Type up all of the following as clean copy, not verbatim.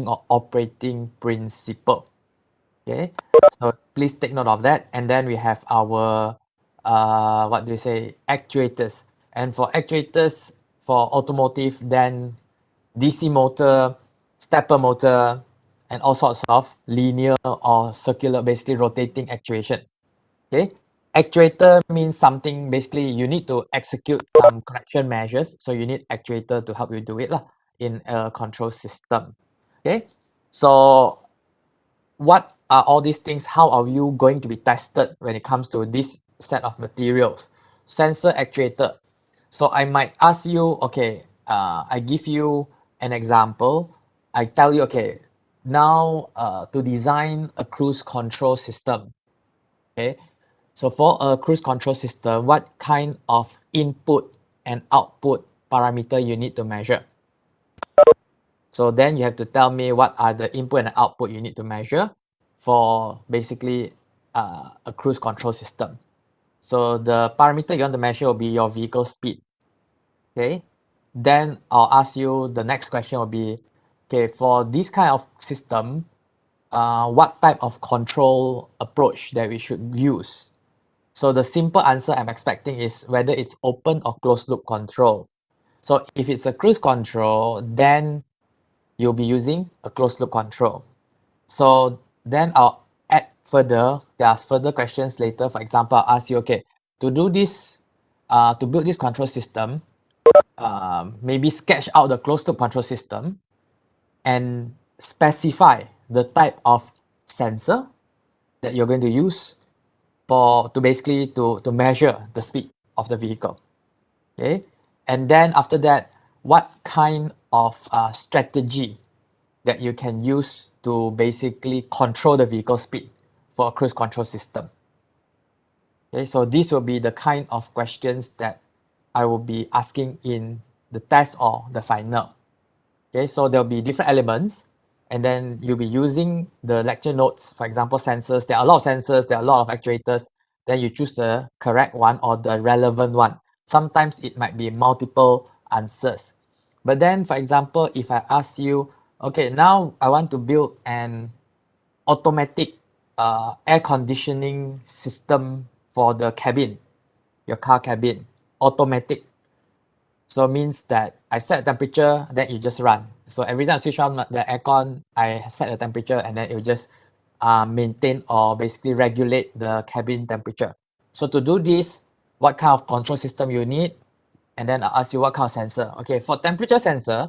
or operating principle. Okay, so please take note of that. And then we have our what do you say, actuators. And for actuators for automotive, then DC motor, stepper motor, and all sorts of linear or circular, basically rotating actuation. Okay, actuator means something, basically you need to execute some correction measures, so you need actuator to help you do it lah, in a control system. Okay, so what are all these things? How are you going to be tested when it comes to this set of materials? Sensor, actuator. So I might ask you, okay, I give you an example. I tell you, okay, now to design a cruise control system. Okay, so for a cruise control system, what kind of input and output parameter you need to measure? So then you have to tell me what are the input and output you need to measure for basically a cruise control system. So the parameter you want to measure will be your vehicle speed. Okay. Then I'll ask you, the next question will be, okay, for this kind of system, what type of control approach that we should use? So the simple answer I'm expecting is whether it's open or closed loop control. So if it's a cruise control, then you'll be using a closed loop control. So then I'll add further, there are further questions later. For example, I'll ask you, okay, to do this, to build this control system, maybe sketch out the closed loop control system and specify the type of sensor that you're going to use to basically to measure the speed of the vehicle. Okay, and then after that, what kind of strategy that you can use to basically control the vehicle speed for a cruise control system. Okay, so these will be the kind of questions that I will be asking in the test or the final. Okay, so there'll be different elements, and then you'll be using the lecture notes. For example, sensors. There are a lot of sensors, there are a lot of actuators. Then you choose the correct one or the relevant one. Sometimes it might be multiple answers. But then, for example, if I ask you, okay, now I want to build an automatic air conditioning system for the cabin, your car cabin, automatic. So means that I set temperature, then it just run. So every time I switch on the aircon, I set the temperature and then it will just maintain or basically regulate the cabin temperature. So to do this, what kind of control system you need? And then I'll ask you what kind of sensor. Okay, for temperature sensor,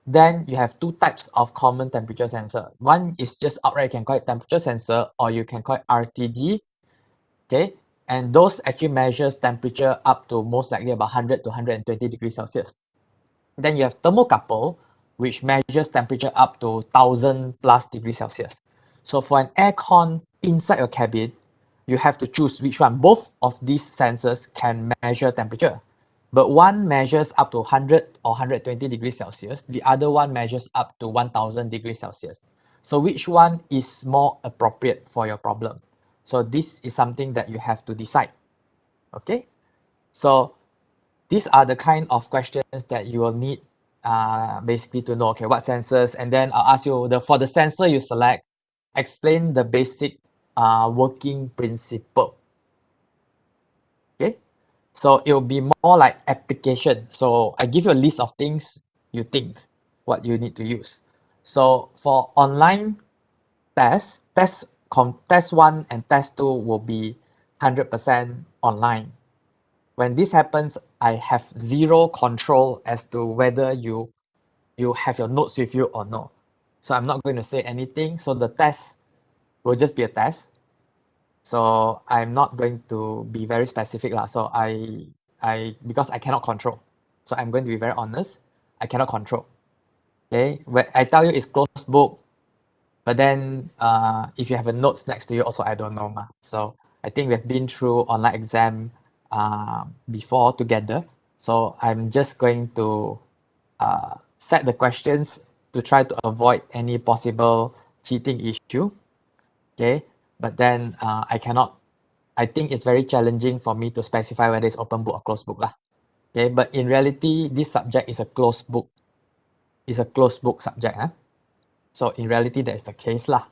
then you have two types of common temperature sensor. One is just outright, you can call it temperature sensor, or you can call it RTD. Okay, and those actually measures temperature up to most likely about 100 to 120 degrees Celsius. Then you have thermocouple, which measures temperature up to 1000 plus degrees Celsius. So for an aircon inside your cabin, you have to choose which one. Both of these sensors can measure temperature, but one measures up to 100 or 120 degrees Celsius. The other one measures up to 1000 degrees Celsius. So which one is more appropriate for your problem? So this is something that you have to decide. Okay, so these are the kind of questions that you will need basically to know, okay, what sensors, and then I'll ask you, for the sensor you select, explain the basic working principle. Okay, so it will be more like application. So I give you a list of things you think what you need to use. So for online test 1 and test 2 will be 100% online. When this happens, I have zero control as to whether you have your notes with you or not. So I'm not going to say anything. So the test will just be a test. So I'm not going to be very specific lah. So because I cannot control. So I'm going to be very honest. I cannot control. Okay, when I tell you it's closed book, but then if you have a notes next to you, also I don't know. So I think we've been through online exam before together. So I'm just going to set the questions to try to avoid any possible cheating issue. Okay, but then I think it's very challenging for me to specify whether it's open book or closed book lah. Okay, but in reality, this subject is a closed book. It's a closed book subject. Huh? So in reality, that is the case lah.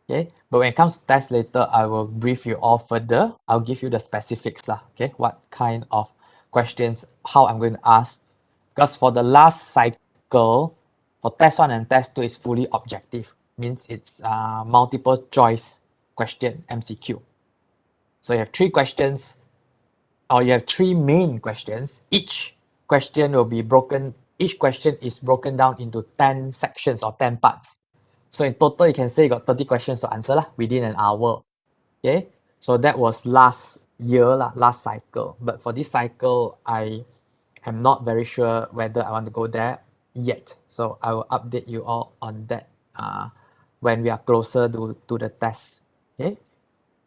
Okay, but when it comes to test later, I will brief you all further. I'll give you the specifics lah. Okay, what kind of questions, how I'm going to ask. Because for the last cycle, for test one and test two is fully objective. Means it's multiple choice question, MCQ. So you have three questions, or you have three main questions. Each question will be broken, each question is broken down into 10 sections or 10 parts. So in total, you can say you got 30 questions to answer lah, within an hour. Okay, so that was last year lah, last cycle. But for this cycle, I am not very sure whether I want to go there yet. So I will update you all on that when we are closer to the test. Okay,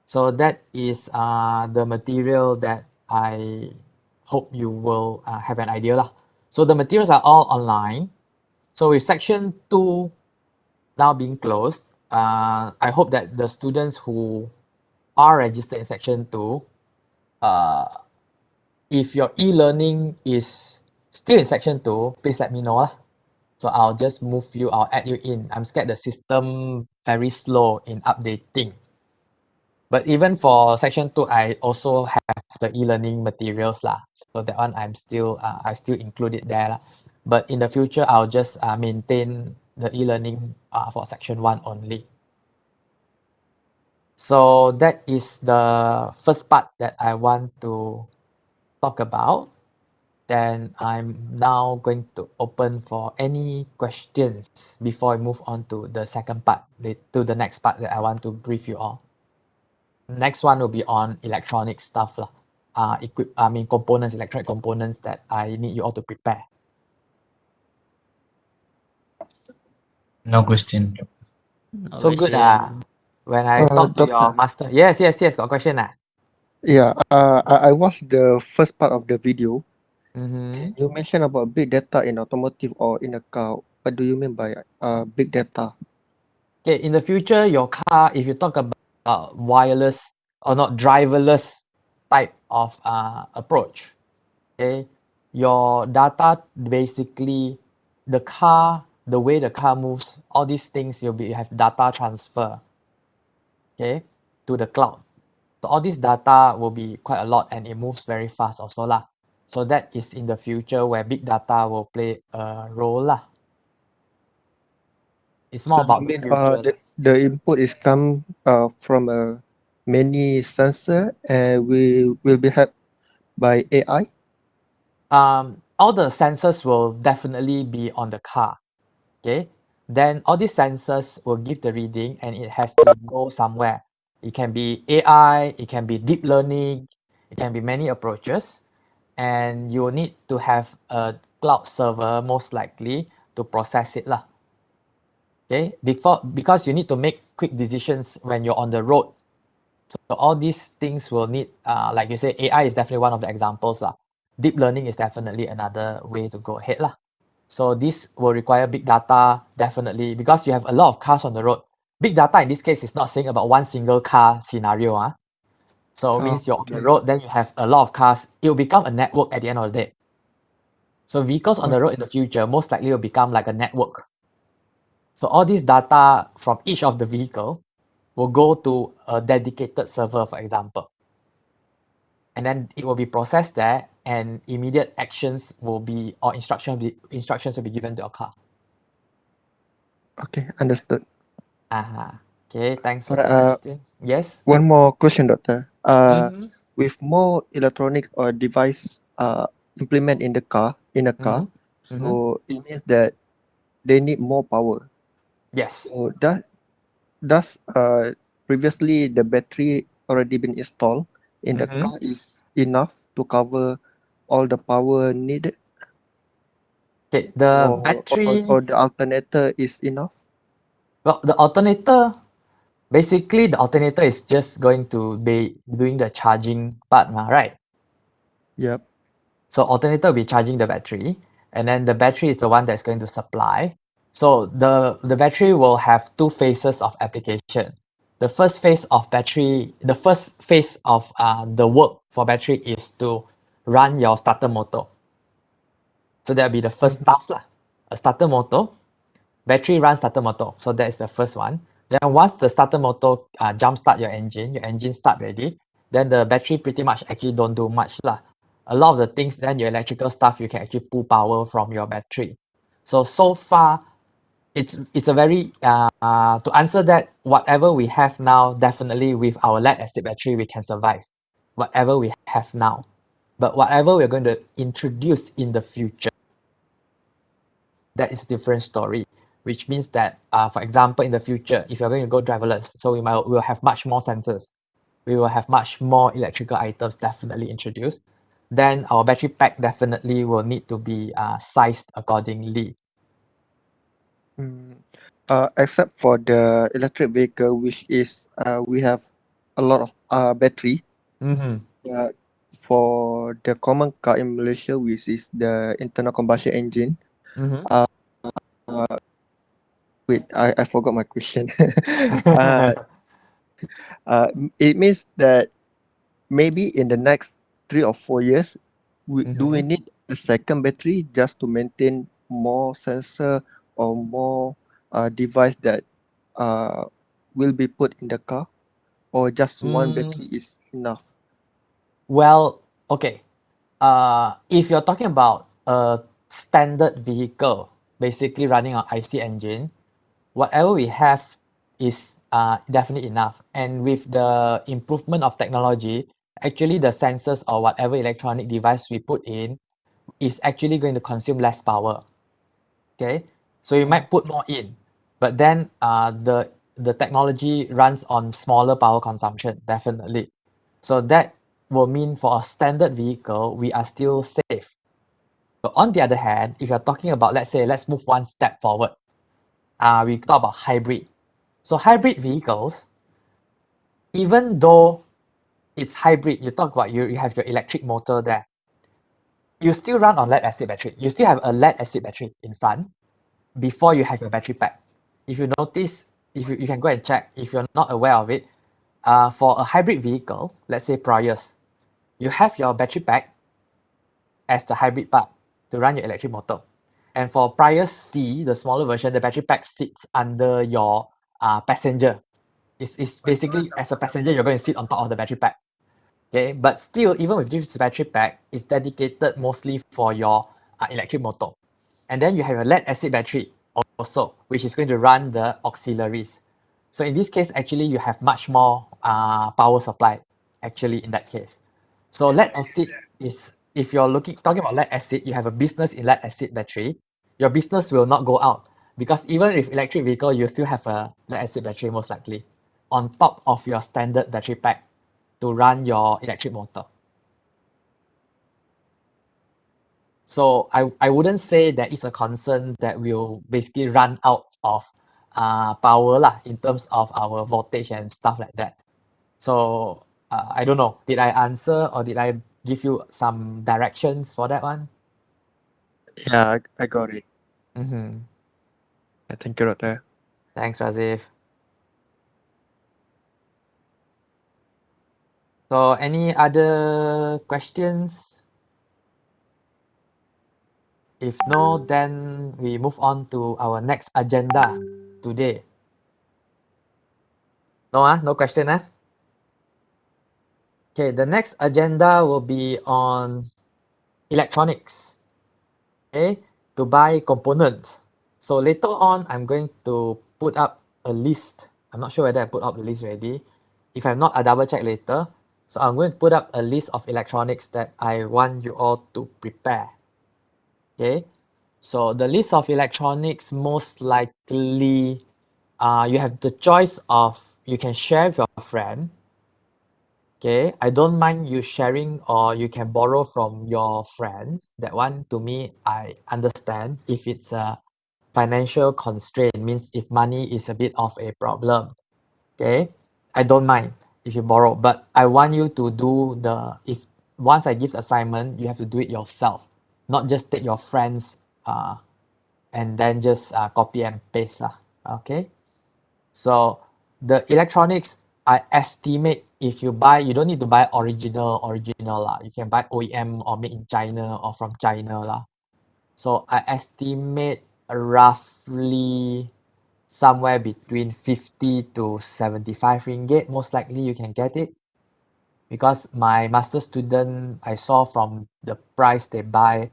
so that is the material that I hope you will have an idea lah. So the materials are all online. So with section 2 now being closed, I hope that the students who are registered in section 2, if your e-learning is still in section 2, please let me know lah. So I'll just move you, I'll add you in. I'm scared the system very slow in updating. But even for section 2, I also have the e-learning materials lah. So that one I'm still, I still include it there lah. But in the future, I'll just maintain the e-learning for section 1 only. So that is the first part that I want to talk about. Then I'm now going to open for any questions before I move on to the second part, to the next part that I want to brief you all. Next one will be on electronic stuff lah. Components, electronic components that I need you all to prepare. No question. So good when I talk to your Doctor, master. Yes, got question yeah, I watched the first part of the video. Mm-hmm. You mentioned about big data in automotive or in a car. What do you mean by big data? Okay, in the future, your car, if you talk about wireless or not driverless type of approach, okay, your data basically, the car, the way the car moves, all these things you'll be have data transfer, okay, to the cloud. So all this data will be quite a lot and it moves very fast also lah. So that is in the future where big data will play a role lah. It's more So you about the mean future lah. the input is come from a many sensor and we will be helped by AI? All the sensors will definitely be on the car. Okay, then all these sensors will give the reading and it has to go somewhere. It can be AI, it can be deep learning, it can be many approaches, and you will need to have a cloud server most likely to process it lah. Okay, because you need to make quick decisions when you're on the road. So all these things will need, like you say, AI is definitely one of the examples lah. Deep learning is definitely another way to go ahead lah. So this will require big data definitely because you have a lot of cars on the road. Big data in this case is not saying about one single car scenario. So it means you're on the Okay. road, then you have a lot of cars. It will become a network at the end of the day. So vehicles on the road in the future most likely will become like a network. So all this data from each of the vehicle will go to a dedicated server, for example. And then it will be processed there and immediate actions will be, or instructions will be given to your car. Okay, understood. Okay, thanks for Alright, the question. Yes? one more question, Doctor. Mm-hmm. With more electronic or device implement in the car, Mm-hmm. Mm-hmm. so it means that they need more power. Yes. So does previously the battery already been installed in the Mm-hmm. car is enough to cover all the power needed, Okay, the battery, or the alternator is enough? well, the alternator, basically the alternator is just going to be doing the charging part, right? Yep. So alternator will be charging the battery, and then the battery is the one that's going to supply. So the battery will have two phases of application. The first phase of battery, the first phase of the work for battery is to run your starter motor. So that'll be the first task lah, a starter motor. battery runs starter motor. So that is the first one. Then once the starter motor jump start your engine start ready, then the battery pretty much actually don't do much lah. A lot of the things, then your electrical stuff, you can actually pull power from your battery. So far, it's a very to answer that, whatever we have now, definitely with our lead acid battery we can survive whatever we have now. But whatever we're going to introduce in the future, that is a different story, which means that for example, in the future, if you're going to go driverless, so we'll have much more sensors, we will have much more electrical items definitely introduced, then our battery pack definitely will need to be sized accordingly. Except for the electric vehicle, which is we have a lot of battery. Mm-hmm. For the common car in Malaysia, which is the internal combustion engine. Mm-hmm. Uh, Wait, I forgot my question. uh, it means that maybe in the next 3 or 4 years, do we Mm-hmm. need a second battery just to maintain more sensor or more device that uh, will be put in the car, or just one Mm, battery is enough? well, okay. If you're talking about a standard vehicle, basically running on IC engine, whatever we have is definitely enough. And with the improvement of technology, actually the sensors or whatever electronic device we put in is actually going to consume less power. Okay, so you might put more in, but then the technology runs on smaller power consumption, definitely. So that will mean for a standard vehicle, we are still safe. But on the other hand, if you're talking about, let's say, let's move one step forward. We talk about hybrid. So hybrid vehicles, even though it's hybrid, you talk about you have your electric motor there, you still run on lead acid battery. You still have a lead acid battery in front before you have your battery pack. If you notice, if you can go and check, if you're not aware of it, for a hybrid vehicle, let's say Prius, you have your battery pack as the hybrid part to run your electric motor. And for Prius C, the smaller version, the battery pack sits under your passenger. It's basically, as a passenger, you're going to sit on top of the battery pack. Okay, but still, even with this battery pack, it's dedicated mostly for your electric motor. And then you have a lead acid battery also, which is going to run the auxiliaries. So in this case, actually, you have much more power supply, actually, in that case. So lead acid is, if you're talking about lead acid, you have a business in lead acid battery, your business will not go out, because even with electric vehicle, you still have a lead acid battery most likely on top of your standard battery pack to run your electric motor. So I wouldn't say that it's a concern that will basically run out of power lah, in terms of our voltage and stuff like that. So I don't know, did I answer or did I give you some directions for that one? Yeah, I got it. Mm-hmm. Thank you, Doctor. Thanks, Razif. So any other questions? If no, then we move on to our next agenda today. No, no question, Okay, the next agenda will be on electronics, okay, to buy components. So later on, I'm going to put up a list. I'm not sure whether I put up the list already. If I'm not, I'll double check later. So I'm going to put up a list of electronics that I want you all to prepare. Okay, so the list of electronics, most likely, you have the choice of, you can share with your friend. Okay, I don't mind you sharing, or you can borrow from your friends. That one, to me, I understand. If it's a financial constraint, means if money is a bit of a problem, okay, I don't mind if you borrow. But I want you to do if once I give the assignment, you have to do it yourself, not just take your friends and then just copy and paste lah. Okay. So the electronics, I estimate, if you buy, you don't need to buy original lah. You can buy OEM or made in China or from China lah. So I estimate a rough roughly somewhere between 50 to 75 ringgit. Most likely you can get it because my master student, I saw from the price they buy,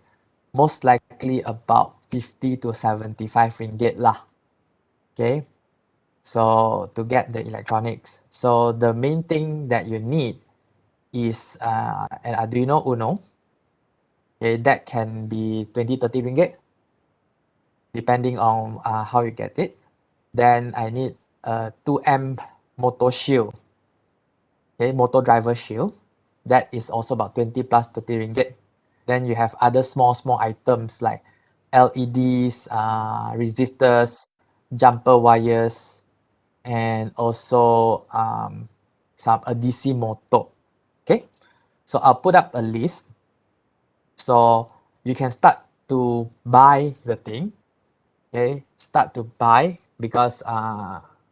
most likely about 50 to 75 ringgit lah. Okay, so to get the electronics. So the main thing that you need is an Arduino Uno. Okay, that can be 20, 30 ringgit depending on how you get it. Then I need a 2 amp motor shield. Okay, motor driver shield. That is also about 20 plus 30 ringgit. Then you have other small items like LEDs, resistors, jumper wires, and also some a DC motor. Okay, so I'll put up a list. So you can start to buy the thing. Okay, start to buy because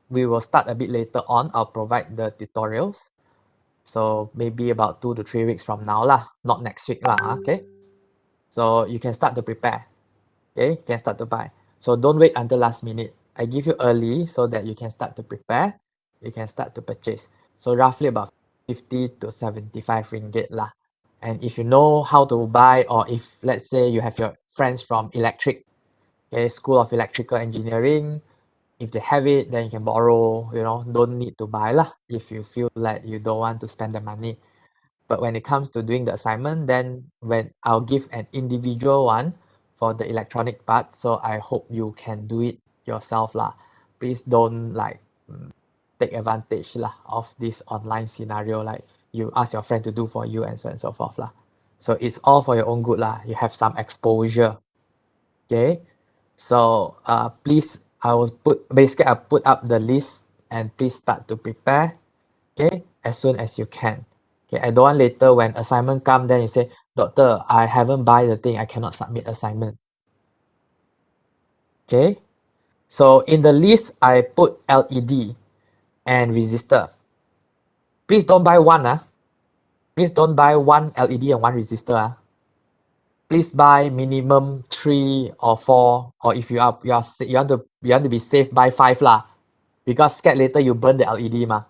we will start a bit later on. I'll provide the tutorials. So maybe about 2 to 3 weeks from now lah, not next week lah. Okay, so you can start to prepare. Okay, you can start to buy. So don't wait until last minute. I give you early so that you can start to prepare. You can start to purchase. So roughly about 50 to 75 ringgit lah. And if you know how to buy, or if let's say you have your friends from electric, okay, School of Electrical Engineering, if they have it, then you can borrow, you know, don't need to buy lah if you feel like you don't want to spend the money. But when it comes to doing the assignment, then when I'll give an individual one for the electronic part, so I hope you can do it yourself lah. Please don't like take advantage lah of this online scenario, like you ask your friend to do for you and so on and so forth lah. So it's all for your own good lah. You have some exposure. Okay. So please, I will put up the list and please start to prepare. Okay, as soon as you can. Okay, I don't want later when assignment come, then you say, Doctor, I haven't buy the thing, I cannot submit assignment. Okay, so in the list, I put LED and resistor. Please don't buy one. Please don't buy one LED and one resistor. Please buy minimum 3 or 4, or if you want to be safe, buy 5 lah. Because scared later you burn the LED ma.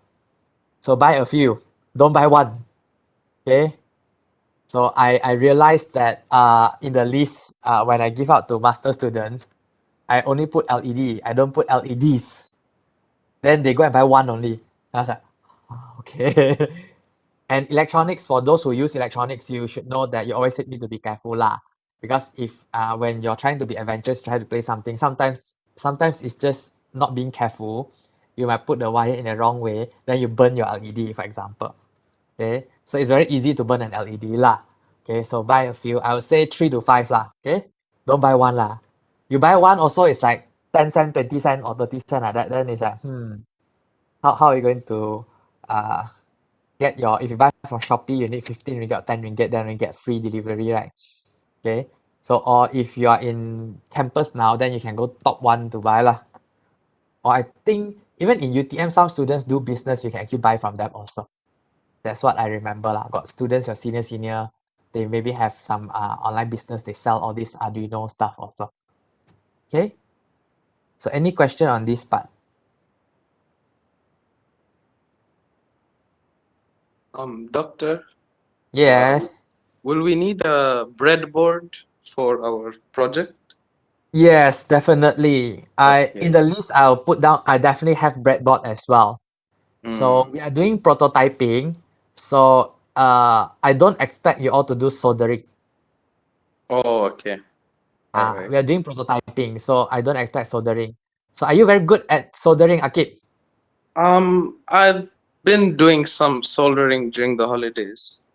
So buy a few, don't buy one. Okay. So I realized that in the list when I give out to master students, I only put LED. I don't put LEDs. Then they go and buy one only. And I was like, "Oh, okay." And electronics, for those who use electronics, you should know that you always need to be careful lah. Because if when you're trying to be adventurous, try to play something, sometimes it's just not being careful. You might put the wire in the wrong way, then you burn your LED, for example. Okay, so it's very easy to burn an LED lah. Okay, so buy a few. I would say 3 to 5 lah. Okay, don't buy one lah. You buy one also, it's like 10 cent, 20 cent, or 30 cent like that. Then it's like, how are you going to get your, if you buy from Shopee, you need 15 ringgit or 10 ringgit, then you get free delivery, right? Okay, so or if you are in campus now, then you can go top one to buy lah. Or I think even in UTM, some students do business, you can actually buy from them also. That's what I remember lah. Got students, your senior, they maybe have some online business, they sell all this Arduino stuff also. Okay, so any question on this part? Doctor, Yes. will we need a breadboard for our project? Yes, definitely. In the list I'll put down, I definitely have breadboard as well. So we are doing prototyping. So I don't expect you all to do soldering. Oh, okay. All right. We are doing prototyping, so I don't expect soldering. So are you very good at soldering, Akib? I've been doing some soldering during the holidays.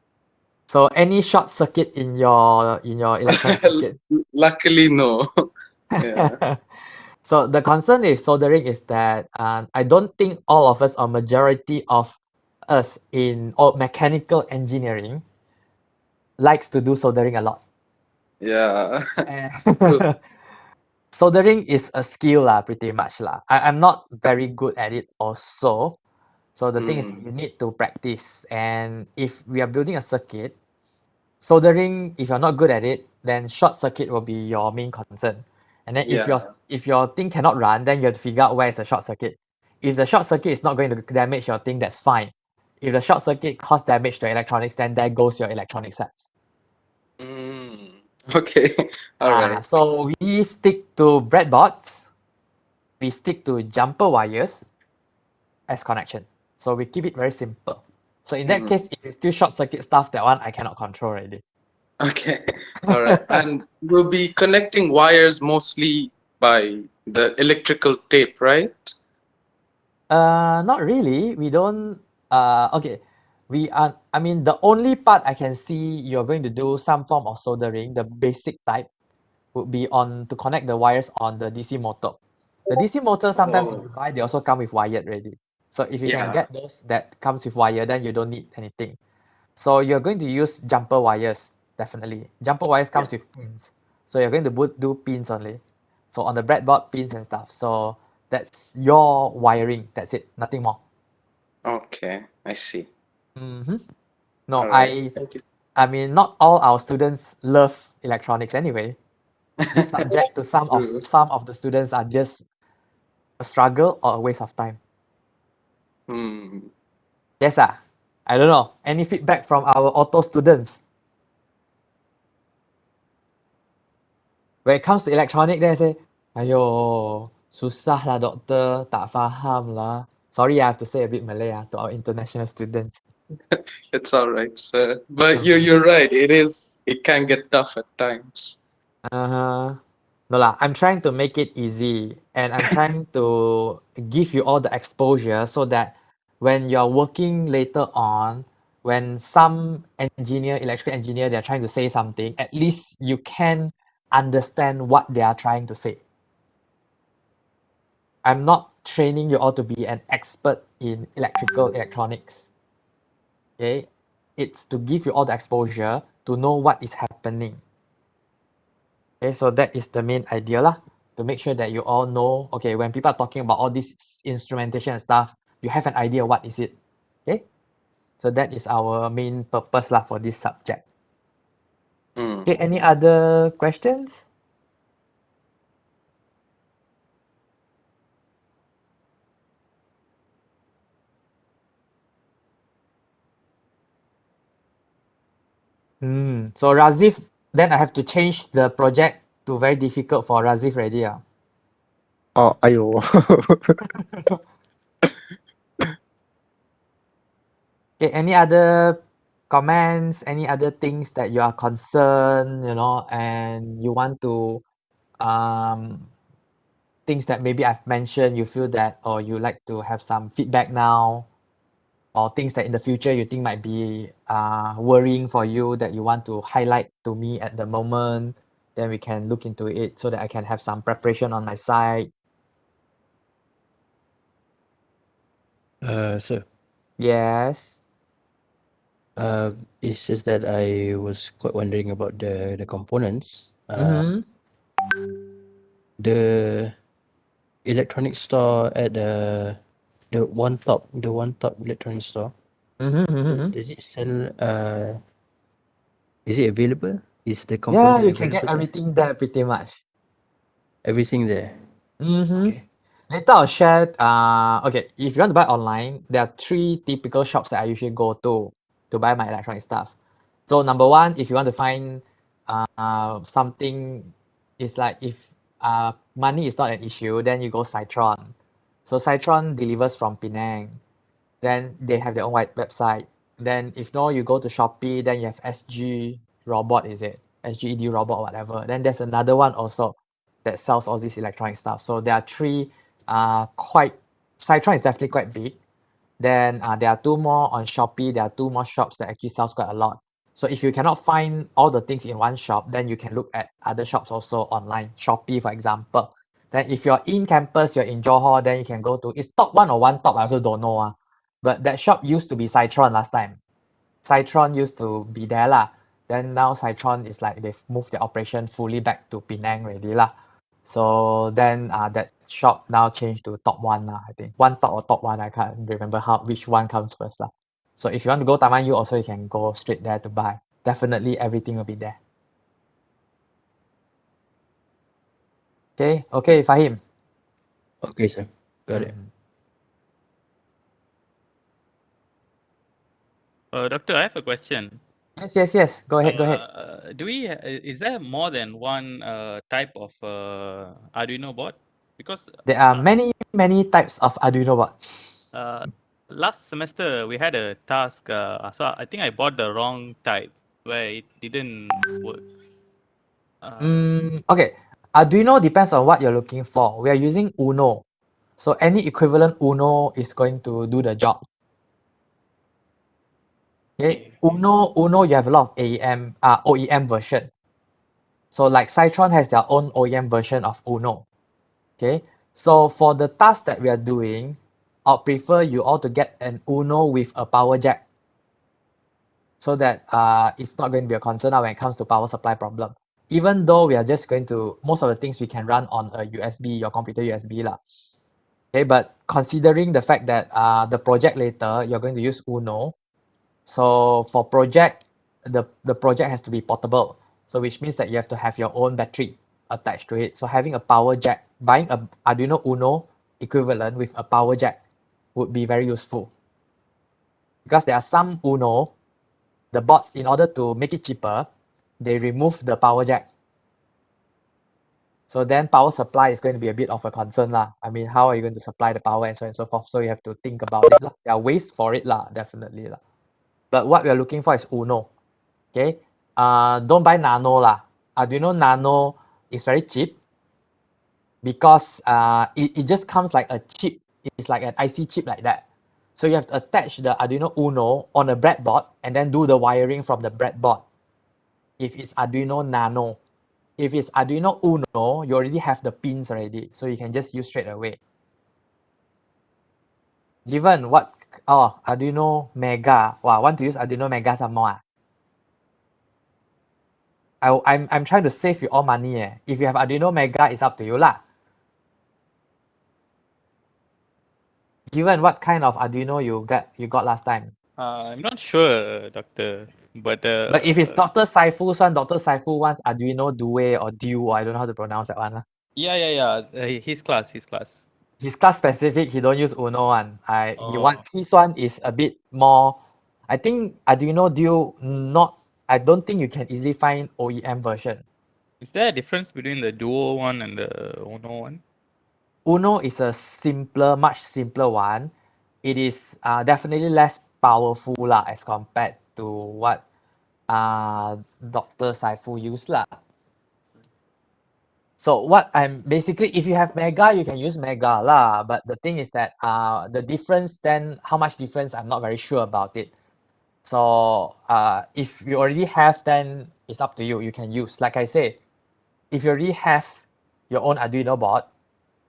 So any short circuit in your electronic circuit? Luckily, no. Yeah. So the concern with soldering is that I don't think all of us or majority of us in or mechanical engineering likes to do soldering a lot. Yeah. And True. soldering is a skill lah, pretty much lah. I'm not very good at it also. So the thing is Mm. you need to practice. And if we are building a circuit, soldering, if you're not good at it, then short circuit will be your main concern. And then Yeah. if your thing cannot run, then you have to figure out where is the short circuit. If the short circuit is not going to damage your thing, that's fine. If the short circuit cause damage to electronics, then there goes your electronic sets. Mm. Okay. All right. So we stick to breadboards, we stick to jumper wires as connection. So we keep it very simple. So in that Mhm. case, if it's still short circuit stuff, that one I cannot control already. Okay. All right. And we'll be connecting wires mostly by the electrical tape, right? Not really. We don't. Okay. We are. I mean, the only part I can see you're going to do some form of soldering, the basic type, would be on to connect the wires on the DC motor. The DC motor sometimes if Oh, you buy, they also come with wired already. So if you can yeah. get those that comes with wire, then you don't need anything. So you're going to use jumper wires, definitely. Jumper wires Yeah. comes with pins. So you're going to do pins only. So on the breadboard, pins and stuff. So that's your wiring. That's it. Nothing more. Okay. I see. Mm-hmm. No, All right. Thank you. I mean, not all our students love electronics anyway. This subject to True. some of the students are just a struggle or a waste of time. Hmm. Yes, I don't know. Any feedback from our auto students? When it comes to electronic, then I say, ayo, susah lah doktor, tak faham lah. Sorry, I have to say a bit Malay to our international students. It's all right, sir. But you're Uh-huh. you're right. It can get tough at times. Uh-huh. No lah, I'm trying to make it easy and I'm trying to give you all the exposure so that when you're working later on, when some engineer, electrical engineer, they're trying to say something, at least you can understand what they are trying to say. I'm not training you all to be an expert in electrical electronics. Okay? It's to give you all the exposure to know what is happening. Okay, so that is the main idea lah. To make sure that you all know, okay, when people are talking about all this instrumentation and stuff, you have an idea what is it. Okay? So that is our main purpose lah for this subject. Hmm. Okay, any other questions? So Razif, then I have to change the project to very difficult for Razif already. Oh, ayo. Okay, any other comments, any other things that you are concerned, and you want to um things that maybe I've mentioned, you feel that or you like to have some feedback now, or things that in the future you think might be worrying for you that you want to highlight to me at the moment, then we can look into it so that I can have some preparation on my side. So Yes. it's just that I was quite wondering about the components. Mm-hmm. The electronic store at the one top electronic store. Mm-hmm. Mm-hmm. Does it sell? Is it available? Is the Yeah, component you can get available there? everything there pretty much. Everything there. Mm-hmm. Okay. Later I'll share. Okay, if you want to buy online, there are three typical shops that I usually go to buy my electronic stuff. So number one, if you want to find something, is like if money is not an issue, then you go Citron. So Citron delivers from Penang. Then they have their own website. Then if no, you go to Shopee, then you have SG Robot, is it? SGED Robot, whatever. Then there's another one also that sells all this electronic stuff. So there are three quite Citron is definitely quite big. Then there are two more on Shopee. There are two more shops that actually sells quite a lot. So if you cannot find all the things in one shop, then you can look at other shops also online. Shopee, for example. Then if you're in campus, you're in Johor, then you can go to, it's top one or one top, I also don't know. But that shop used to be Citron last time. Citron used to be there lah. Then now Citron is like they've moved their operation fully back to Penang already lah. So then that shop now changed to top one lah, I think. One top or top one, I can't remember which one comes first lah. So if you want to go Taman U also, you can go straight there to buy. Definitely everything will be there. Okay, Fahim. Okay, sir. Got it. Mhm. Doctor, I have a question. Yes. Go ahead. Is there more than one type of Arduino board? Because There are many types of Arduino board. last semester we had a task, so I think I bought the wrong type where it didn't work. Okay, Arduino depends on what you're looking for. We are using Uno. So any equivalent Uno is going to do the job. Okay, Uno, you have a lot of OEM version. So like Cytron has their own OEM version of Uno. Okay, so for the task that we are doing, I'd prefer you all to get an Uno with a power jack, so that it's not going to be a concern when it comes to power supply problem. Even though we are just going to, most of the things we can run on a USB, your computer USB lah. Okay, but considering the fact that the project later, you're going to use Uno. So for project, the project has to be portable. So which means that you have to have your own battery attached to it. So having a power jack, buying a Arduino Uno equivalent with a power jack would be very useful. Because there are some Uno, the boards, in order to make it cheaper, they remove the power jack. So then power supply is going to be a bit of a concern lah. I mean, how are you going to supply the power and so on and so forth? So you have to think about it lah. There are ways for it lah, definitely lah. But what we are looking for is Uno. Okay. Don't buy Nano lah. Arduino Nano is very cheap because it just comes like a chip. It's like an IC chip like that. So you have to attach the Arduino Uno on a breadboard and then do the wiring from the breadboard. If it's Arduino Nano. If it's Arduino Uno, you already have the pins already, so you can just use straight away. Given what, Arduino Mega. Wow, want to use Arduino Mega some more? I'm trying to save you all money. If you have Arduino Mega, it's up to you lah. Given what kind of Arduino you got last time. I'm not sure, Doctor, but But if it's Dr. Saifu's one, Dr. Saifu wants Arduino Due or Due, or I don't know how to pronounce that one. yeah, his class. His class specific, he don't use Uno one. He Oh. wants, his one is a bit more. I think Arduino Due I don't think you can easily find OEM version. Is there a difference between the Duo one and the Uno one? Uno is a much simpler one. It is definitely less powerful lah as compared to what Dr. Saifu used lah. So what I'm basically, if you have Mega, you can use Mega lah. But the thing is that the difference, then how much difference, I'm not very sure about it. So if you already have, then it's up to you. You can use. Like I say, if you already have your own Arduino board,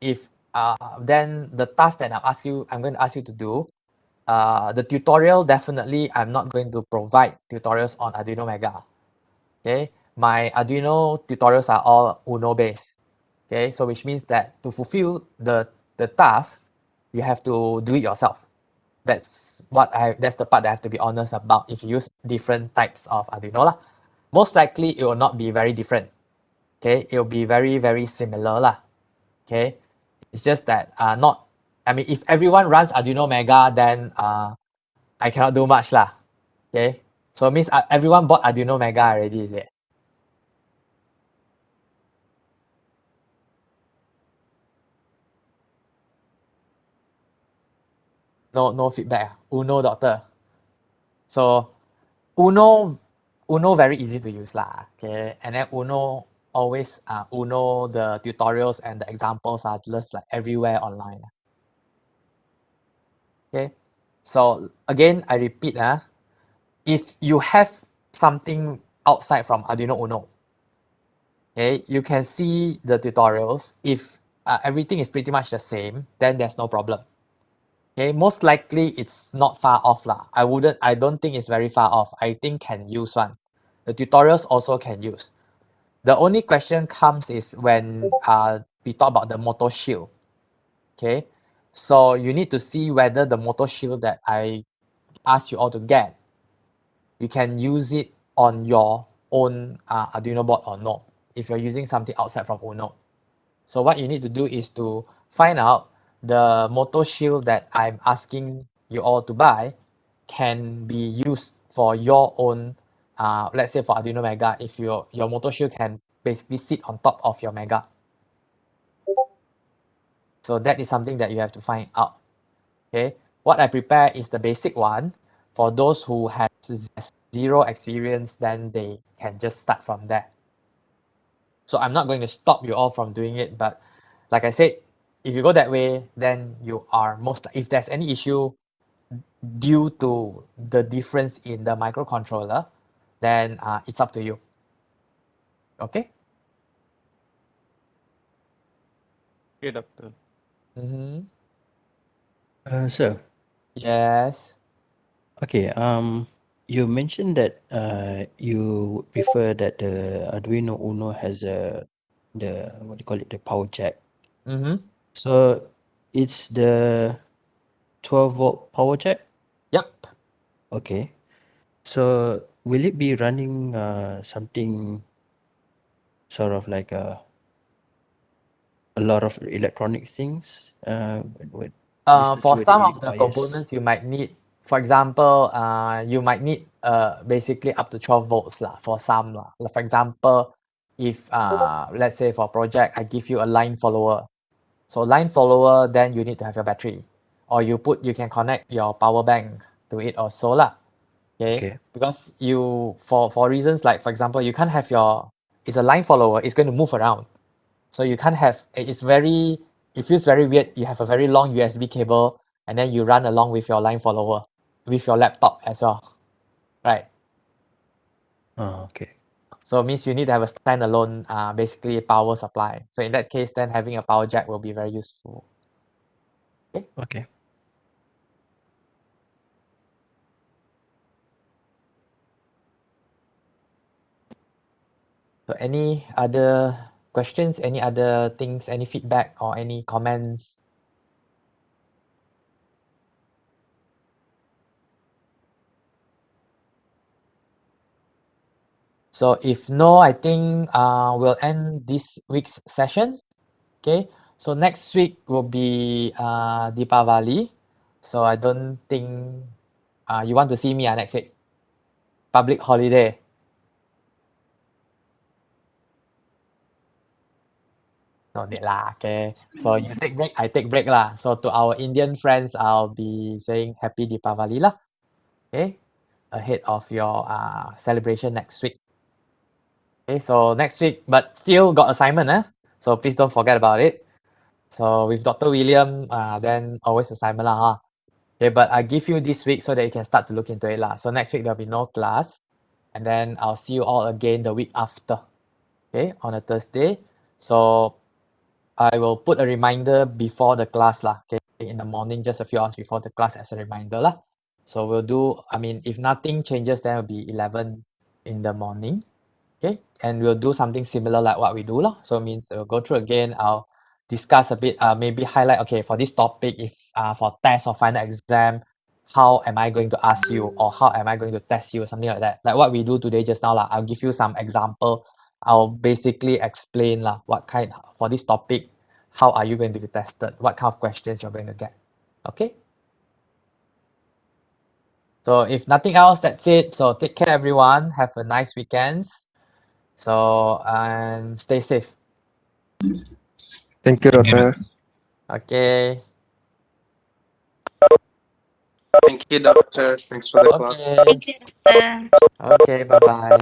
if then the task that I'm going to ask you to do, the tutorial, definitely I'm not going to provide tutorials on Arduino Mega. Okay, my Arduino tutorials are all Uno based. Okay, so which means that to fulfill the task, you have to do it yourself. That's the part that I have to be honest about. If you use different types of Arduino lah, most likely it will not be very different. Okay, it will be very, very similar lah. Okay, it's just that if everyone runs Arduino Mega, then I cannot do much lah. Okay, so it means everyone bought Arduino Mega already, is it? No feedback. Uno, doctor. So Uno very easy to use lah. Okay, and then Uno always Uno, the tutorials and the examples are just like everywhere online. Okay, so again I repeat, if you have something outside from Arduino Uno, okay, you can see the tutorials. If everything is pretty much the same, then there's no problem. Okay, most likely it's not far off lah. I don't think it's very far off. I think can use one. The tutorials also can use. The only question comes is when we talk about the motor shield. Okay, so you need to see whether the motor shield that I ask you all to get, you can use it on your own Arduino board or no. If you're using something outside from Uno. So what you need to do is to find out the motor shield that I'm asking you all to buy can be used for your own, let's say for Arduino Mega, if your motor shield can basically sit on top of your Mega. So that is something that you have to find out. Okay, what I prepare is the basic one. For those who have zero experience, then they can just start from there. So I'm not going to stop you all from doing it, but like I said, if you go that way, then you are if there's any issue due to the difference in the microcontroller, then it's up to you. Okay? Okay, doctor. Mm-hmm. Sir, Yes. okay, you mentioned that you prefer that the Arduino Uno has the what do you call it, the power jack. Mm-hmm. So it's the 12-volt power jack? Yep. Okay. So will it be running something sort of like a lot of electronic things with For literally some of the wires? components you might need, for example, you might need basically up to 12 volts lah, for some lah. Like for example, if let's say for a project, I give you a line follower. So line follower, then you need to have your battery, or you can connect your power bank to it or so lah. Okay, Okay. because you for reasons like for example, you can't have it's a line follower, it's going to move around. So you can't have it feels very weird. You have a very long USB cable and then you run along with your line follower with your laptop as well. Right. Okay. So it means you need to have a standalone basically power supply. So in that case, then having a power jack will be very useful. Okay. So any other questions, any other things, any feedback or any comments? So if no, I think we'll end this week's session. Okay. So next week will be Deepavali. So I don't think you want to see me next week. Public holiday. No need lah. Okay. So you take break, I take break lah. So to our Indian friends, I'll be saying Happy Deepavali lah. Okay. Ahead of your celebration next week. Okay, so next week, but still got assignment, so please don't forget about it. So with Dr. William, then always assignment lah, huh? Okay, but I give you this week so that you can start to look into it lah. So next week there'll be no class, and then I'll see you all again the week after, okay, on a Thursday. So I will put a reminder before the class lah, okay, in the morning, just a few hours before the class as a reminder lah. So we'll do, I mean, if nothing changes, then it'll be 11 in the morning. Okay, and we'll do something similar like what we do lah. So it means we'll go through again. I'll discuss a bit, maybe highlight, okay, for this topic, if for test or final exam, how am I going to ask you or how am I going to test you, something like that. Like what we do today just now lah. I'll give you some example. I'll basically explain lah what kind for this topic, how are you going to be tested, what kind of questions you're going to get. Okay. So if nothing else, that's it. So take care, everyone. Have a nice weekends. So and stay safe. Thank you, Thank you. Doctor. Okay. Thank you, doctor. Thanks for the class. Okay. Thank you, Doctor. Okay. Bye bye.